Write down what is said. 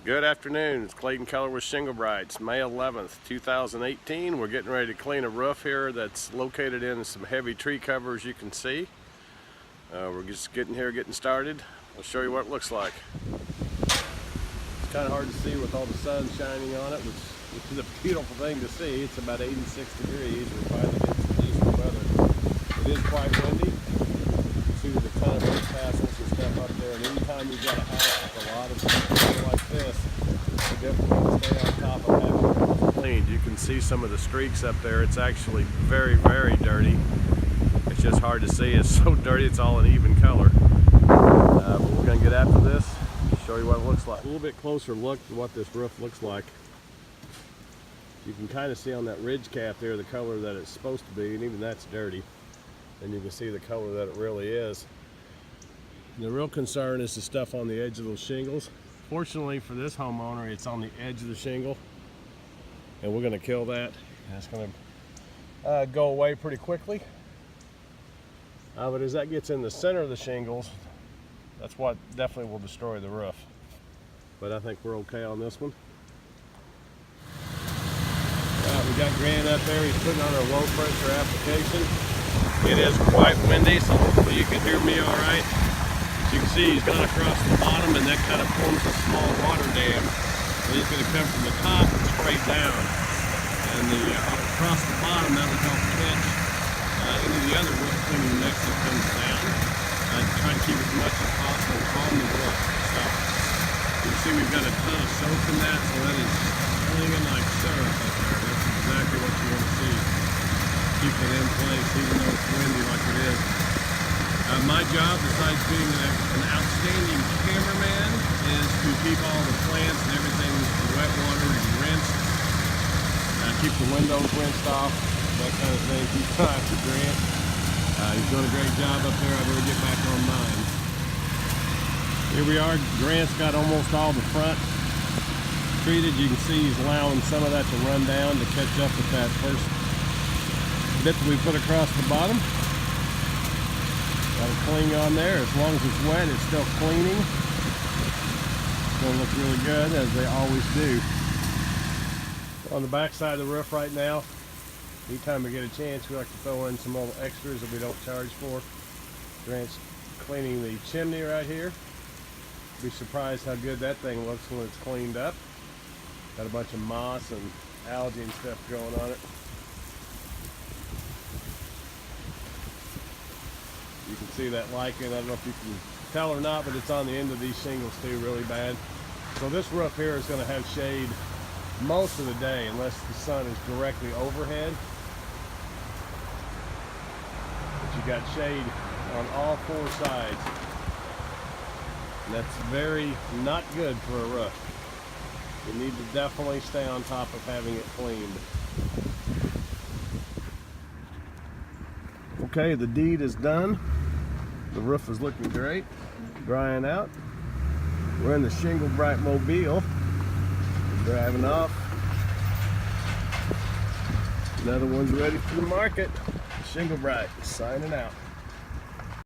Good afternoon, it's Clayton Keller with Shingle Brights, May 11th, 2018. We're getting ready to clean a roof here that's located in some heavy tree cover, as you can see. We're just getting started. I'll show you what it looks like. It's kind of hard to see with all the sun shining on it, which is a beautiful thing to see. It's about 86 degrees. We're finally getting some decent weather. It is quite windy. You see there's a ton of roof tassels and stuff up there, and anytime you've got a house with a lot of stuff like this, you definitely want to stay on top of having it cleaned. You can see some of the streaks up there. It's actually very, very dirty. It's just hard to see. It's so dirty, it's all an even color. But we're going to get after this, show you what it looks like. A little bit closer look at what this roof looks like. You can kind of see on that ridge cap there the color that it's supposed to be, and even that's dirty. And you can see the color that it really is. The real concern is the stuff on the edge of those shingles. Fortunately for this homeowner, it's on the edge of the shingle, and we're going to kill that, and it's going to go away pretty quickly. But as that gets in the center of the shingles, that's what definitely will destroy the roof. But I think we're okay on this one. We got Grant up there. He's putting on our low pressure application. It is quite windy, so hopefully you can hear me all right. As you can see, he's gone across the bottom, and that kind of forms a small water dam. And he's going to come from the top and straight down. And across the bottom, that will help catch into the other roof cleaning mix that comes down. Try to keep as much as possible on the roof. So you can see we've got a ton of soap in that, so that is clinging like syrup up there. That's exactly what you want to see. Keep it in place even though it's windy like it is. My job, besides being an outstanding cameraman, is to keep all the plants and everything wet watered and rinsed. Keep the windows rinsed off, that kind of thing. Keep an eye for Grant. He's doing a great job up there. I better get back on mine. Here we are. Grant's got almost all the front treated. You can see he's allowing some of that to run down to catch up with that first bit that we put across the bottom. Got it clean on there. As long as it's wet, it's still cleaning. It's going to look really good, as they always do. On the back side of the roof right now, anytime we get a chance, we like to throw in some little extras that we don't charge for. Grant's cleaning the chimney right here. Be surprised how good that thing looks when it's cleaned up. Got a bunch of moss and algae and stuff growing on it. You can see that lichen. I don't know if you can tell or not, but it's on the end of these shingles too, really bad. So this roof here is going to have shade most of the day unless the sun is directly overhead. But you got shade on all four sides. And that's very not good for a roof. You need to definitely stay on top of having it cleaned. Okay, the deed is done. The roof is looking great, drying out. We're in the Shingle Bright Mobile. We're driving off. Another one's ready for the market. Shingle Bright signing out.